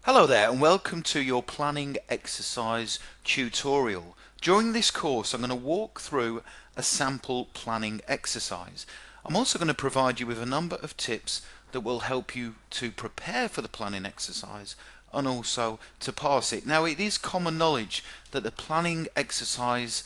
Hello there and welcome to your planning exercise tutorial. During this course I'm going to walk through a sample planning exercise. I'm also going to provide you with a number of tips that will help you to prepare for the planning exercise and also to pass it. Now, it is common knowledge that the planning exercise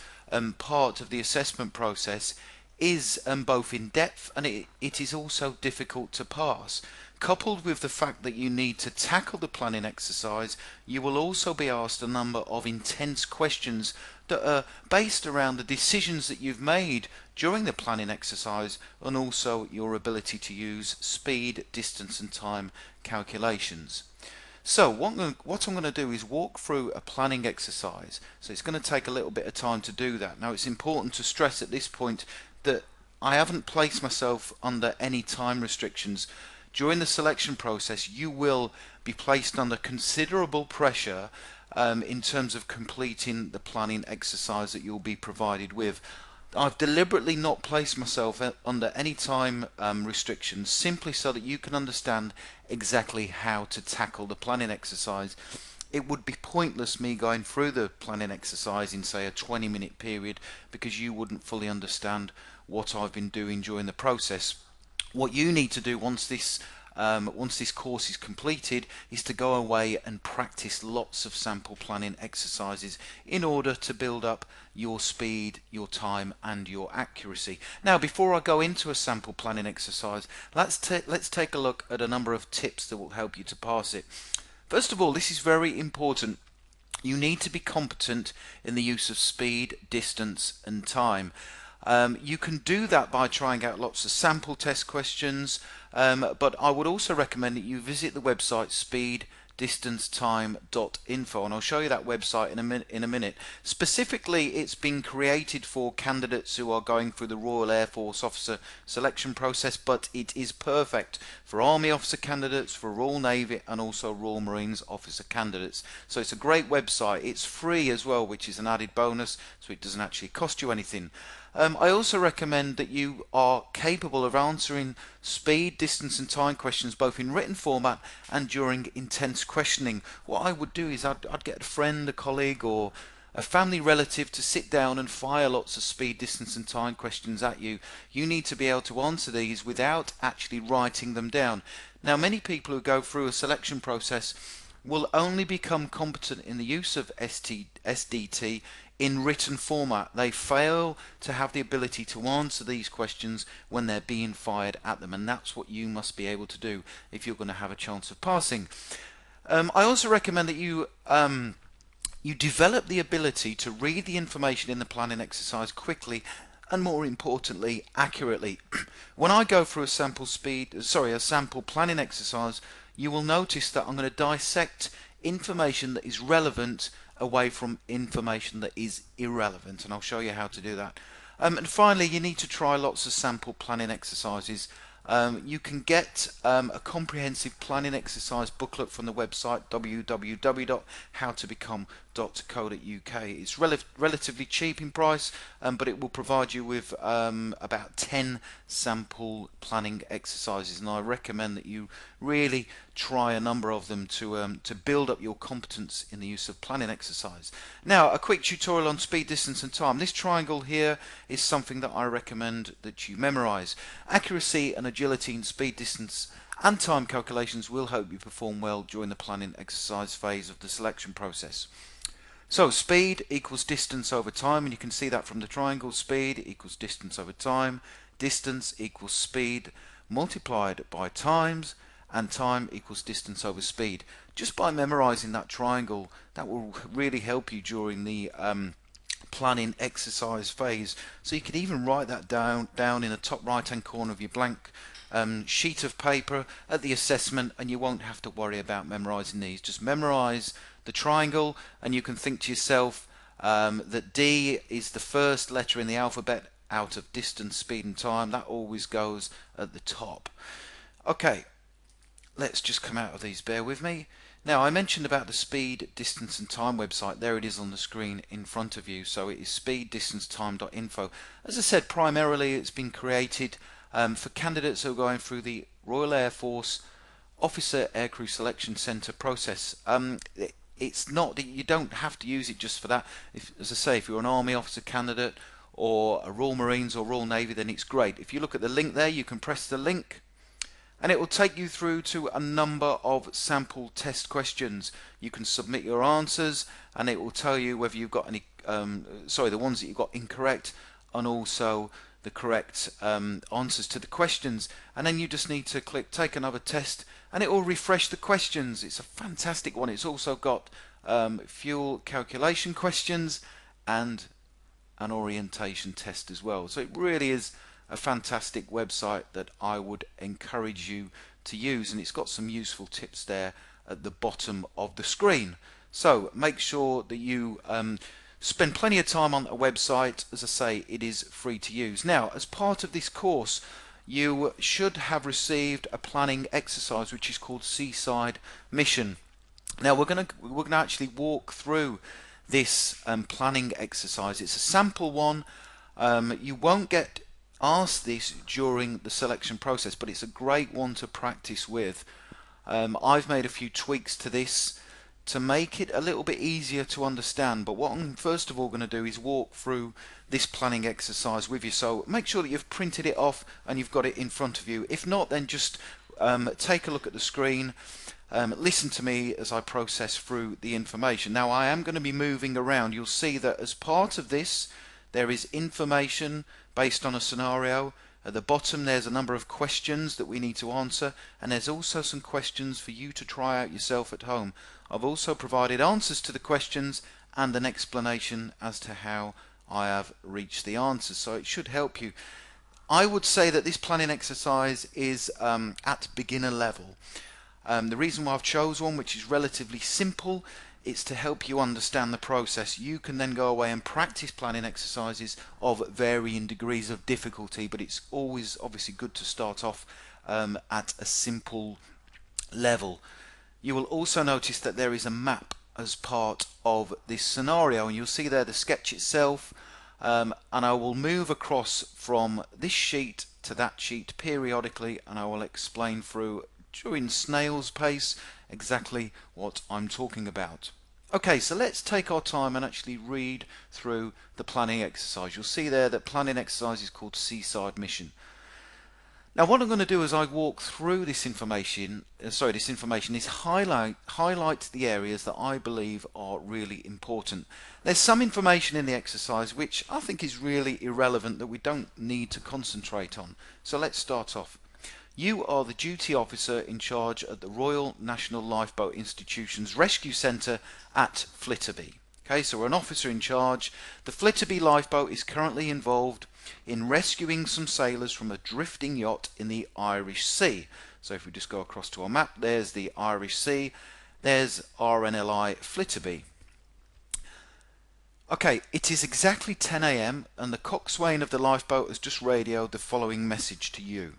part of the assessment process is both in depth and it is also difficult to pass. Coupled with the fact that you need to tackle the planning exercise, you will also be asked a number of intense questions that are based around the decisions that you've made during the planning exercise and also your ability to use speed, distance and time calculations. So what I'm going to do is walk through a planning exercise. So it's going to take a little bit of time to do that. Now, it's important to stress at this point that I haven't placed myself under any time restrictions. During the selection process, you will be placed under considerable pressure in terms of completing the planning exercise that you'll be provided with. I've deliberately not placed myself under any time restrictions simply so that you can understand exactly how to tackle the planning exercise. It would be pointless me going through the planning exercise in, say, a 20-minute period because you wouldn't fully understand what I've been doing during the process. What you need to do once this course is completed is to go away and practice lots of sample planning exercises in order to build up your speed, your time and your accuracy. Now, before I go into a sample planning exercise, let's take a look at a number of tips that will help you to pass it. First of all, this is very important. You need to be competent in the use of speed, distance and time. You can do that by trying out lots of sample test questions, but I would also recommend that you visit the website speeddistancetime.info, and I'll show you that website in a minute. Specifically, it's been created for candidates who are going through the Royal Air Force officer selection process, but it is perfect for Army officer candidates, for Royal Navy and also Royal Marines officer candidates. So it's a great website. It's free as well, which is an added bonus, so it doesn't actually cost you anything. I also recommend that you are capable of answering speed, distance and time questions both in written format and during intense questioning. What I would do is I'd get a friend, a colleague or a family relative to sit down and fire lots of speed, distance and time questions at you. You need to be able to answer these without actually writing them down. Now, many people who go through a selection process will only become competent in the use of SDT in written format. They fail to have the ability to answer these questions when they're being fired at them, and that's what you must be able to do if you're going to have a chance of passing. I also recommend that you develop the ability to read the information in the planning exercise quickly and, more importantly, accurately. When I go through a sample planning exercise, you will notice that I'm going to dissect information that is relevant away from information that is irrelevant, and I'll show you how to do that. And finally, you need to try lots of sample planning exercises. You can get a comprehensive planning exercise booklet from the website www.howtobecome.co.uk. It's relatively cheap in price, but it will provide you with about 10 sample planning exercises, and I recommend that you really try a number of them to build up your competence in the use of planning exercise. Now, a quick tutorial on speed, distance and time. This triangle here is something that I recommend that you memorize. Accuracy and agility in speed, distance and time calculations will help you perform well during the planning exercise phase of the selection process. So speed equals distance over time, and you can see that from the triangle. Speed equals distance over time, distance equals speed multiplied by times, and time equals distance over speed. Just by memorizing that triangle, that will really help you during the planning exercise phase. So you can even write that down in the top right hand corner of your blank sheet of paper at the assessment, and you won't have to worry about memorizing these. Just memorize the triangle, and you can think to yourself that D is the first letter in the alphabet out of distance, speed and time. That always goes at the top. Okay, let's just come out of these, bear with me. Now, I mentioned about the speed, distance and time website. There it is on the screen in front of you. So it is speeddistancetime.info. As I said, primarily it's been created for candidates who are going through the Royal Air Force Officer Aircrew Selection Centre process. It's not that you don't have to use it just for that. If, as I say, if you're an Army officer candidate or a Royal Marines or Royal Navy, then it's great. If you look at the link there, you can press the link and it will take you through to a number of sample test questions. You can submit your answers and it will tell you whether you've got any, the ones that you've got incorrect, and also the correct answers to the questions. And then you just need to click take another test and it will refresh the questions. It's a fantastic one. It's also got fuel calculation questions and an orientation test as well. So it really is a fantastic website that I would encourage you to use, and it's got some useful tips there at the bottom of the screen. So make sure that you spend plenty of time on the website. As I say, it is free to use. Now, as part of this course, you should have received a planning exercise which is called Seaside Mission. Now we're going to actually walk through this planning exercise. It's a sample one. You won't get asked this during the selection process, but it's a great one to practice with. I've made a few tweaks to this to make it a little bit easier to understand, but what I'm first of all going to do is walk through this planning exercise with you. So make sure that you've printed it off and you've got it in front of you. If not, then just take a look at the screen, listen to me as I process through the information. Now I am going to be moving around. You'll see that as part of this there is information based on a scenario. At the bottom there's a number of questions that we need to answer, and there's also some questions for you to try out yourself at home. I've also provided answers to the questions and an explanation as to how I have reached the answers, so it should help you. I would say that this planning exercise is at beginner level. The reason why I've chose one which is relatively simple, it's to help you understand the process. You can then go away and practice planning exercises of varying degrees of difficulty, but it's always obviously good to start off at a simple level. You will also notice that there is a map as part of this scenario, and you'll see there the sketch itself, and I will move across from this sheet to that sheet periodically, and I will explain through during snail's pace exactly what I'm talking about. Okay, so let's take our time and actually read through the planning exercise. You'll see there that planning exercise is called Seaside Mission. Now what I'm going to do as I walk through this information is highlight the areas that I believe are really important. There's some information in the exercise which I think is really irrelevant that we don't need to concentrate on. So let's start off. You are the duty officer in charge at the Royal National Lifeboat Institution's Rescue Centre at Flitterby. Okay, so we're an officer in charge. The Flitterby lifeboat is currently involved in rescuing some sailors from a drifting yacht in the Irish Sea. So if we just go across to our map, there's the Irish Sea, there's RNLI Flitterby. Okay, it is exactly 10 AM and the coxswain of the lifeboat has just radioed the following message to you.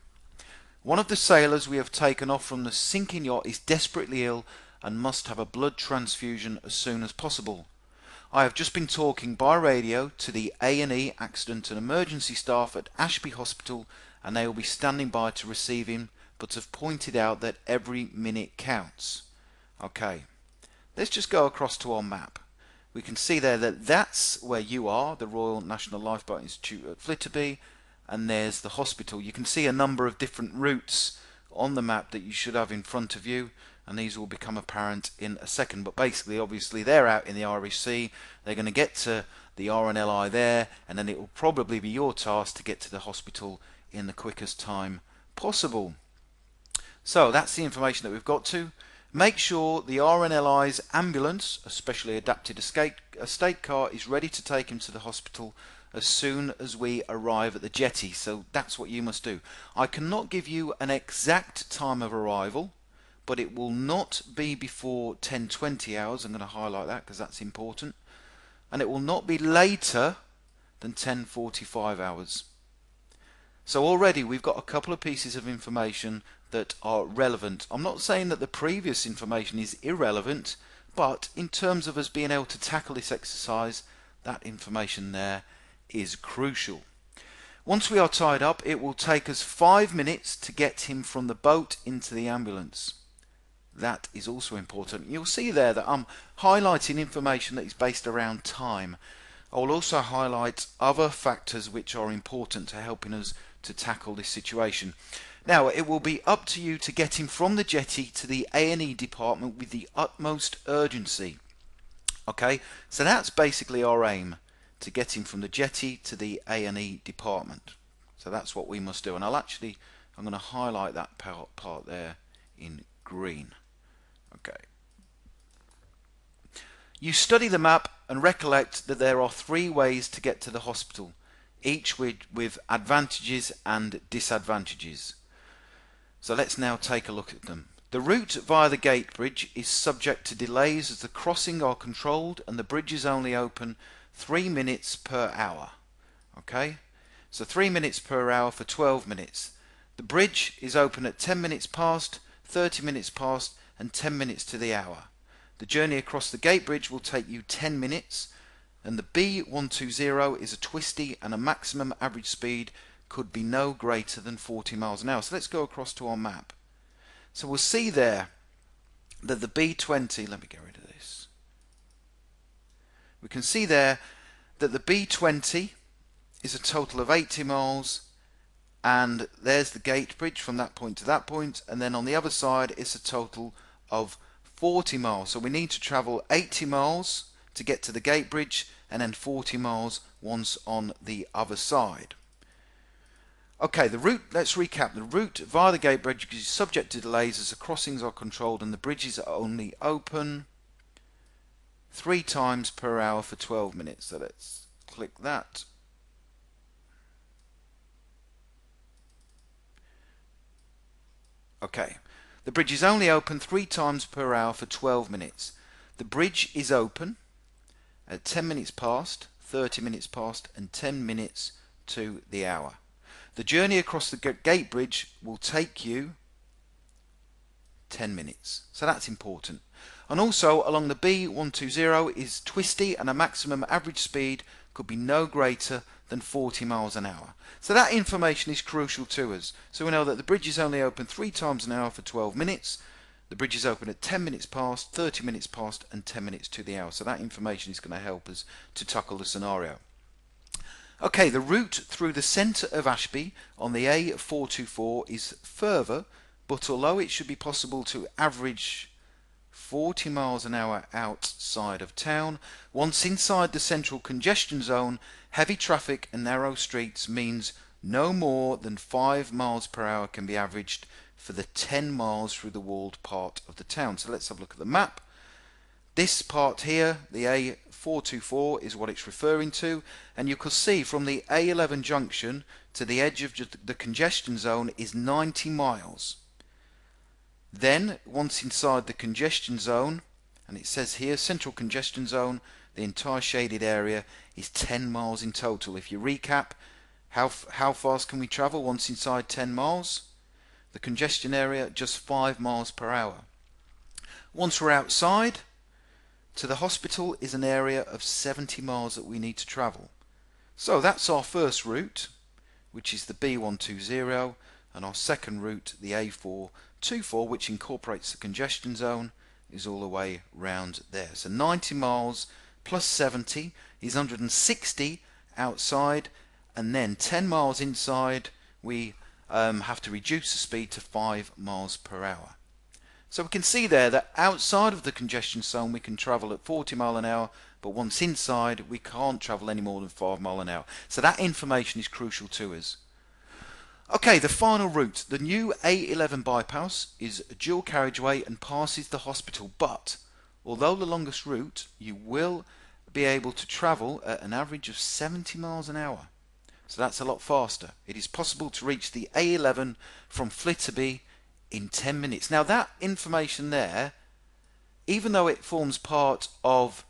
One of the sailors we have taken off from the sinking yacht is desperately ill and must have a blood transfusion as soon as possible. I have just been talking by radio to the A&E Accident and Emergency staff at Ashby Hospital, and they will be standing by to receive him, but have pointed out that every minute counts. Okay, let's just go across to our map. We can see there that that's where you are, the Royal National Lifeboat Institute at Flitterby, and there's the hospital. You can see a number of different routes on the map that you should have in front of you, and these will become apparent in a second. But basically, obviously, they're out in the Irish Sea. They're going to get to the RNLI there, and then it will probably be your task to get to the hospital in the quickest time possible. So that's the information that we've got to. Make sure the RNLI's ambulance, a specially adapted estate car, is ready to take him to the hospital as soon as we arrive at the jetty. So that's what you must do. I cannot give you an exact time of arrival, but it will not be before 10:20 hours. I'm going to highlight that because that's important. And it will not be later than 10:45 hours. So already we've got a couple of pieces of information that are relevant. I'm not saying that the previous information is irrelevant, but in terms of us being able to tackle this exercise, that information there is crucial. Once we are tied up, it will take us 5 minutes to get him from the boat into the ambulance. That is also important. You'll see there that I'm highlighting information that is based around time. I will also highlight other factors which are important to helping us to tackle this situation. Now, it will be up to you to get him from the jetty to the A&E department with the utmost urgency. Okay, so that's basically our aim, to get him from the jetty to the A&E department. So that's what we must do, and I'm going to highlight that part there in green. Okay. You study the map and recollect that there are 3 ways to get to the hospital, each with advantages and disadvantages. So let's now take a look at them. The route via the gate bridge is subject to delays as the crossings are controlled and the bridge is only open 3 minutes per hour. Okay, so 3 minutes per hour for 12 minutes. The bridge is open at 10 minutes past, 30 minutes past and 10 minutes to the hour. The journey across the gate bridge will take you 10 minutes, and the B120 is a twisty and a maximum average speed could be no greater than 40 miles an hour. So let's go across to our map. So we'll see there that the B20, let me get rid of this. We can see there that the B20 is a total of 80 miles, and there's the gate bridge from that point to that point, and then on the other side it's a total of 40 miles. So we need to travel 80 miles to get to the gate bridge and then 40 miles once on the other side. Okay, the route, let's recap. The route via the gate bridge is subject to delays as the crossings are controlled and the bridges are only open 3 times per hour for 12 minutes. So let's click that. Okay, the bridge is only open 3 times per hour for 12 minutes. The bridge is open at 10 minutes past, 30 minutes past and 10 minutes to the hour. The journey across the gate bridge will take you 10 minutes. So that's important. And also along the B120 is twisty and a maximum average speed could be no greater than 40 miles an hour. So that information is crucial to us. So we know that the bridge is only open 3 times an hour for 12 minutes. The bridge is open at 10 minutes past, 30 minutes past and 10 minutes to the hour. So that information is going to help us to tackle the scenario. Okay, the route through the centre of Ashby on the A424 is further, but although it should be possible to average 40 miles an hour outside of town, once inside the central congestion zone, heavy traffic and narrow streets means no more than 5 miles per hour can be averaged for the 10 miles through the walled part of the town. So let's have a look at the map. This part here, the A424, is what it's referring to, and you can see from the A11 junction to the edge of the congestion zone is 90 miles. Then, once inside the congestion zone, and it says here central congestion zone, the entire shaded area is 10 miles in total. If you recap, how fast can we travel once inside 10 miles? The congestion area, just 5 miles per hour. Once we're outside, to the hospital is an area of 70 miles that we need to travel. So that's our first route, which is the B120, and our second route, the A424, which incorporates the congestion zone, is all the way round there. So 90 miles plus 70 is 160 outside, and then 10 miles inside we have to reduce the speed to 5 miles per hour. So we can see there that outside of the congestion zone we can travel at 40 miles an hour, but once inside we can't travel any more than 5 miles an hour. So that information is crucial to us. Okay, the final route. The new A11 bypass is a dual carriageway and passes the hospital, but although the longest route, you will be able to travel at an average of 70 miles an hour. So that's a lot faster. It is possible to reach the A11 from Flitterby in 10 minutes. Now that information there, even though it forms part of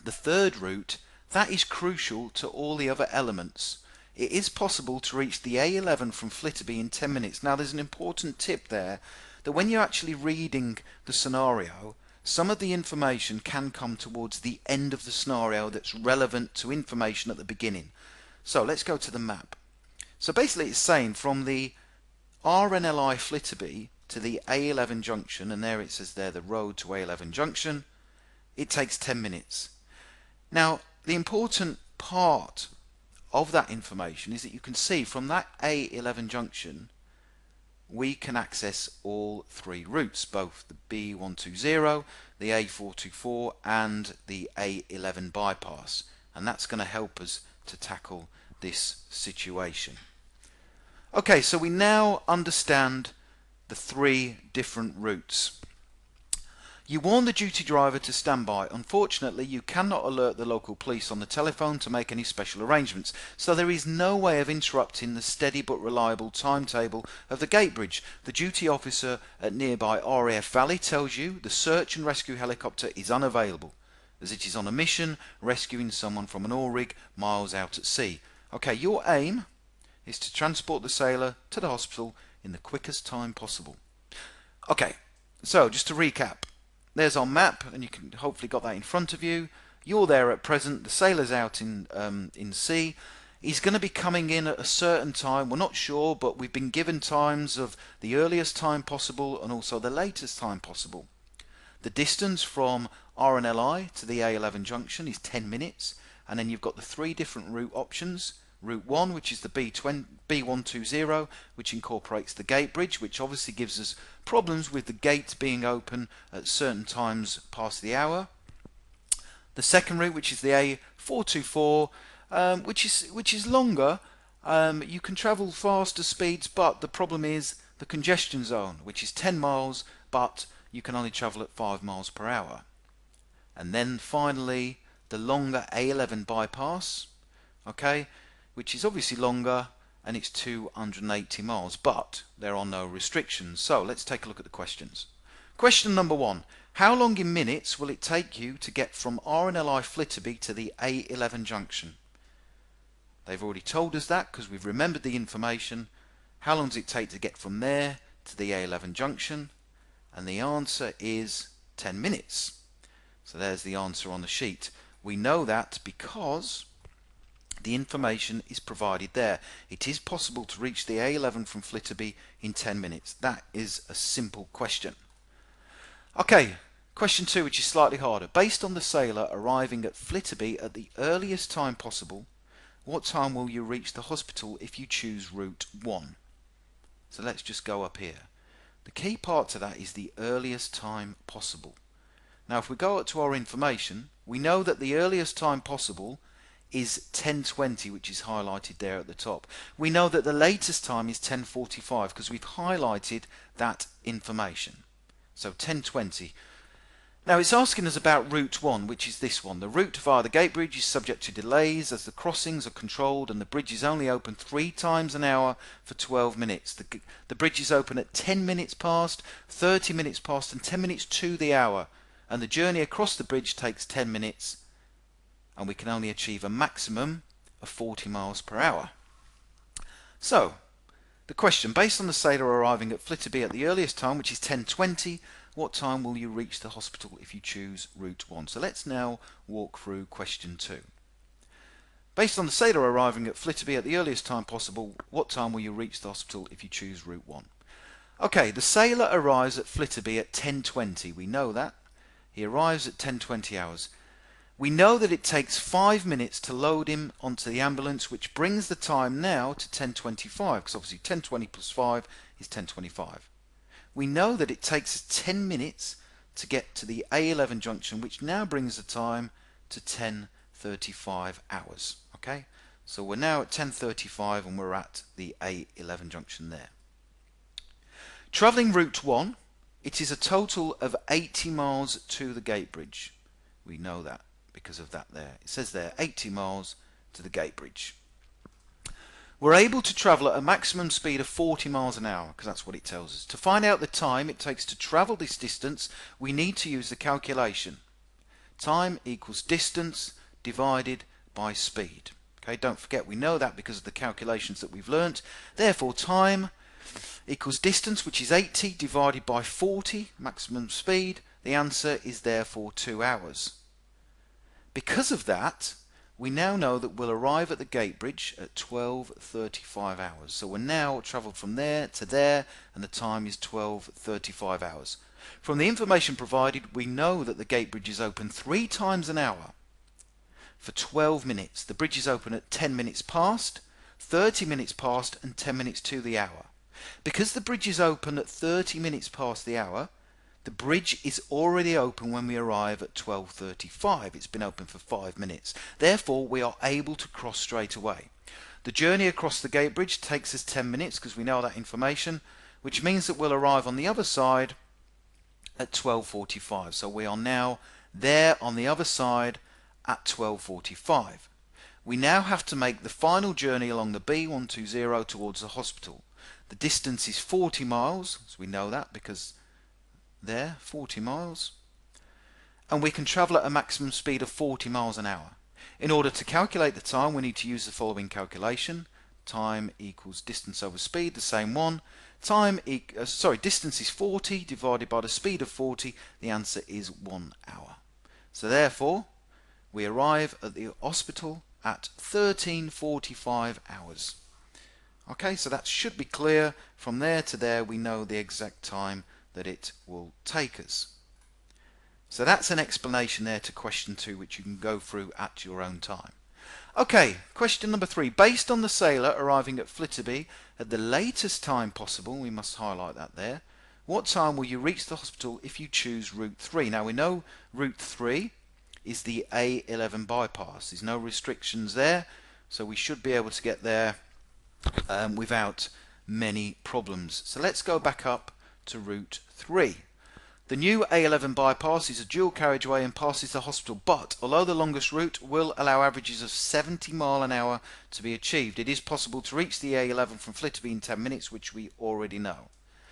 the third route, that is crucial to all the other elements. It is possible to reach the A11 from Flitterby in 10 minutes. Now there's an important tip there, that when you're actually reading the scenario, some of the information can come towards the end of the scenario that's relevant to information at the beginning. So let's go to the map. So basically it's saying from the RNLI Flitterby to the A11 junction, and there it says there the road to A11 junction, it takes 10 minutes. Now, the important part of that information is that you can see from that A11 junction we can access all three routes, both the B120, the A424 and the A11 bypass, and that's going to help us to tackle this situation. Okay, so we now understand the three different routes. You warn the duty driver to stand by. Unfortunately, you cannot alert the local police on the telephone to make any special arrangements, so there is no way of interrupting the steady but reliable timetable of the gate bridge. The duty officer at nearby RAF Valley tells you the search and rescue helicopter is unavailable, as it is on a mission rescuing someone from an oil rig miles out at sea. Okay, your aim is to transport the sailor to the hospital in the quickest time possible. Okay, so just to recap. There's our map, and you can hopefully got that in front of you. You're there at present. The sailor's out in sea. He's going to be coming in at a certain time. We're not sure, but we've been given times of the earliest time possible and also the latest time possible. The distance from RNLI to the A11 junction is 10 minutes, and then you've got the three different route options. Route 1, which is the B120, which incorporates the gate bridge, which obviously gives us problems with the gate being open at certain times past the hour. The second route, which is the A424, which is longer. You can travel faster speeds, but the problem is the congestion zone, which is 10 miles, but you can only travel at 5 miles per hour. And then finally, the longer A11 bypass, okay, which is obviously longer, and it's 280 miles, but there are no restrictions. So let's take a look at the questions. Question number 1. How long in minutes will it take you to get from RNLI Flitterby to the A11 junction? They've already told us that because we've remembered the information. How long does it take to get from there to the A11 junction? And the answer is 10 minutes. So there's the answer on the sheet. We know that because the information is provided there. It is possible to reach the A11 from Flitterby in 10 minutes. That is a simple question. Okay, question 2, which is slightly harder. Based on the sailor arriving at Flitterby at the earliest time possible, what time will you reach the hospital if you choose route 1? So let's just go up here. The key part to that is the earliest time possible. Now if we go up to our information, we know that the earliest time possible is 10:20, which is highlighted there at the top. We know that the latest time is 10:45 because we've highlighted that information. So 10:20. Now it's asking us about route 1, which is this one. The route via the gate bridge is subject to delays as the crossings are controlled and the bridge is only open 3 times an hour for 12 minutes. The bridge is open at 10 minutes past, 30 minutes past and 10 minutes to the hour, and the journey across the bridge takes 10 minutes, and we can only achieve a maximum of 40 miles per hour. So, the question, based on the sailor arriving at Flitterby at the earliest time, which is 10:20, what time will you reach the hospital if you choose route 1? So let's now walk through question 2. Based on the sailor arriving at Flitterby at the earliest time possible, what time will you reach the hospital if you choose route 1? Okay, the sailor arrives at Flitterby at 10:20. We know that. He arrives at 10:20 hours. We know that it takes 5 minutes to load him onto the ambulance, which brings the time now to 10:25, because obviously 10:20 plus 5 is 10:25. We know that it takes us 10 minutes to get to the A11 junction, which now brings the time to 10:35 hours. Okay, so we're now at 10:35 and we're at the A11 junction there. Travelling route 1, it is a total of 80 miles to the gate bridge. We know that because of that there. It says there 80 miles to the gate bridge. We're able to travel at a maximum speed of 40 miles an hour because that's what it tells us. To find out the time it takes to travel this distance, we need to use the calculation. Time equals distance divided by speed. Okay, don't forget we know that because of the calculations that we've learnt. Therefore time equals distance, which is 80 divided by 40, maximum speed. The answer is therefore 2 hours. Because of that, we now know that we'll arrive at the gate bridge at 12:35 hours. So we're now travelled from there to there, and the time is 12:35 hours. From the information provided, we know that the gate bridge is open 3 times an hour for 12 minutes. The bridge is open at 10 minutes past, 30 minutes past, and 10 minutes to the hour. Because the bridge is open at 30 minutes past the hour, the bridge is already open when we arrive at 12:35. It's been open for 5 minutes. Therefore, we are able to cross straight away. The journey across the gate bridge takes us 10 minutes because we know that information, which means that we'll arrive on the other side at 12:45. So we are now there on the other side at 12:45. We now have to make the final journey along the B120 towards the hospital. The distance is 40 miles, so we know that because there, 40 miles, and we can travel at a maximum speed of 40 miles an hour. In order to calculate the time, we need to use the following calculation. Time equals distance over speed, the same one. Distance is 40 divided by the speed of 40. The answer is 1 hour. So therefore, we arrive at the hospital at 13:45 hours. Okay, so that should be clear. From there to there, we know the exact time that it will take us. So that's an explanation there to question 2, which you can go through at your own time. Okay, question number 3. Based on the sailor arriving at Flitterby at the latest time possible, we must highlight that there, what time will you reach the hospital if you choose route 3? Now we know route 3 is the A11 bypass. There's no restrictions there, so we should be able to get there without many problems. So let's go back up to route 3. The new A11 bypass is a dual carriageway and passes the hospital, but although the longest route will allow averages of 70 miles an hour to be achieved, it is possible to reach the A11 from Flitterby in 10 minutes, which we already know.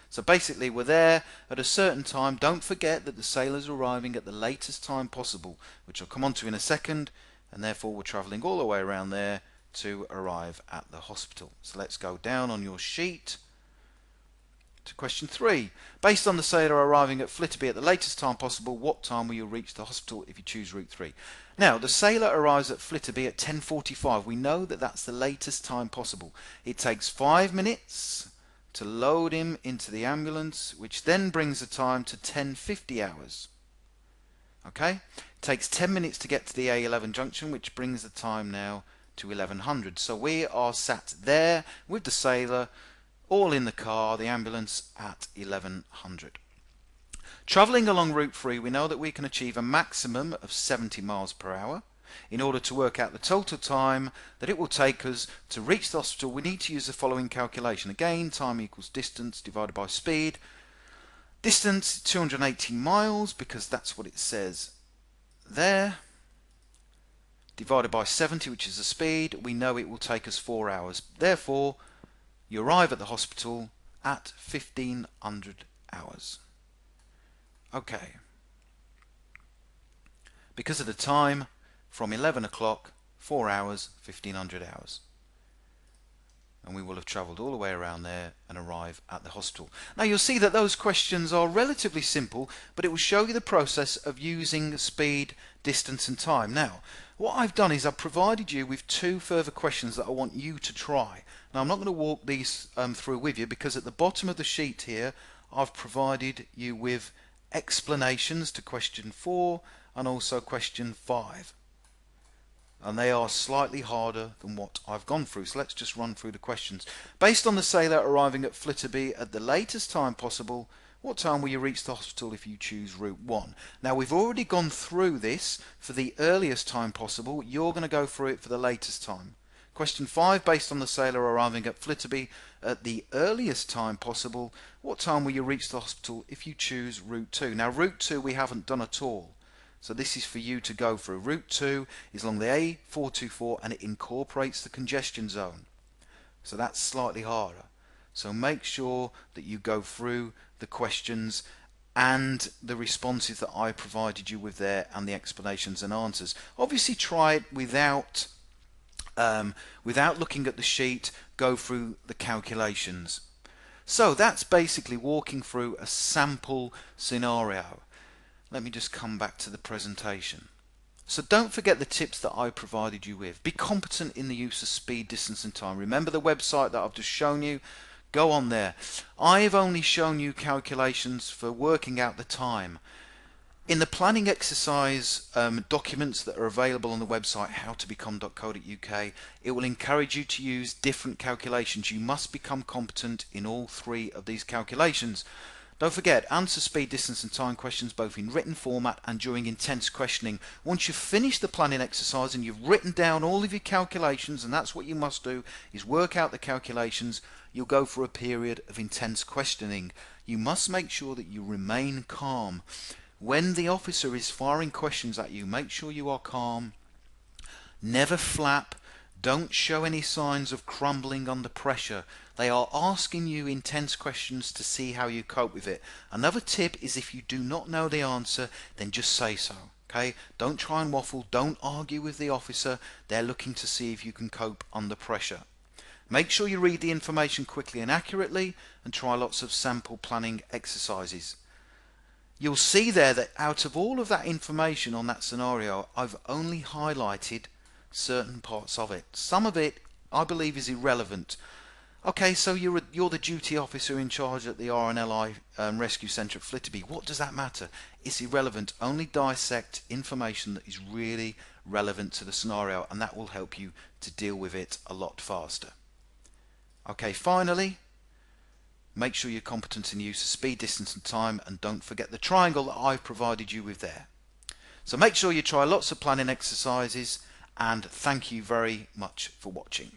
So basically we're there at a certain time. Don't forget that the sailor's arriving at the latest time possible, which I'll come on to in a second, and therefore we're travelling all the way around there to arrive at the hospital. So let's go down on your sheet to question 3. Based on the sailor arriving at Flitterby at the latest time possible, what time will you reach the hospital if you choose route 3? Now, the sailor arrives at Flitterby at 10:45. We know that that's the latest time possible. It takes 5 minutes to load him into the ambulance, which then brings the time to 10:50 hours. Okay? It takes 10 minutes to get to the A11 junction, which brings the time now to 1100. So we are sat there with the sailor, all in the car, the ambulance, at 1100. Travelling along route 3, we know that we can achieve a maximum of 70 miles per hour. In order to work out the total time that it will take us to reach the hospital, we need to use the following calculation. Again, time equals distance divided by speed. Distance 280 miles, because that's what it says there, divided by 70, which is the speed. We know it will take us 4 hours. Therefore, you arrive at the hospital at 1500 hours. Okay. Because of the time, from 11 o'clock, 4 hours, 1500 hours. And we will have travelled all the way around there and arrive at the hospital. Now you'll see that those questions are relatively simple, but it will show you the process of using speed, distance and time. Now, what I've done is I've provided you with 2 further questions that I want you to try. Now I'm not going to walk these through with you, because at the bottom of the sheet here I've provided you with explanations to question 4 and also question 5. And they are slightly harder than what I've gone through. So let's just run through the questions. Based on the sailor arriving at Flitterby at the latest time possible, what time will you reach the hospital if you choose route 1? Now we've already gone through this for the earliest time possible. You're going to go through it for the latest time. Question 5, based on the sailor arriving at Flitterby at the earliest time possible, what time will you reach the hospital if you choose route 2? Now route 2 we haven't done at all. So this is for you to go through. Route 2 is along the A424 and it incorporates the congestion zone. So that's slightly harder. So make sure that you go through the questions and the responses that I provided you with there and the explanations and answers. Obviously try it without looking at the sheet. Go through the calculations. So that's basically walking through a sample scenario. Let me just come back to the presentation. So don't forget the tips that I provided you with. Be competent in the use of speed, distance and time. Remember the website that I've just shown you? Go on there. I've only shown you calculations for working out the time. In the planning exercise documents that are available on the website howtobecome.co.uk, it will encourage you to use different calculations. You must become competent in all three of these calculations. Don't forget, answer speed, distance and time questions both in written format and during intense questioning. Once you've finished the planning exercise and you've written down all of your calculations, and that's what you must do, is work out the calculations, you'll go for a period of intense questioning. You must make sure that you remain calm. When the officer is firing questions at you, make sure you are calm. Never flap. Don't show any signs of crumbling under pressure. They are asking you intense questions to see how you cope with it. Another tip is, if you do not know the answer, then just say so. Okay? Don't try and waffle. Don't argue with the officer. They're looking to see if you can cope under pressure. Make sure you read the information quickly and accurately, and try lots of sample planning exercises. You'll see there that out of all of that information on that scenario, I've only highlighted certain parts of it. Some of it I believe is irrelevant. Okay, so you're the duty officer in charge at the RNLI Rescue Centre at Flitterby. What does that matter? It's irrelevant. Only dissect information that is really relevant to the scenario, and that will help you to deal with it a lot faster. Okay, finally, make sure you're competent in the use of speed, distance and time, and don't forget the triangle that I've provided you with there. So make sure you try lots of planning exercises, and thank you very much for watching.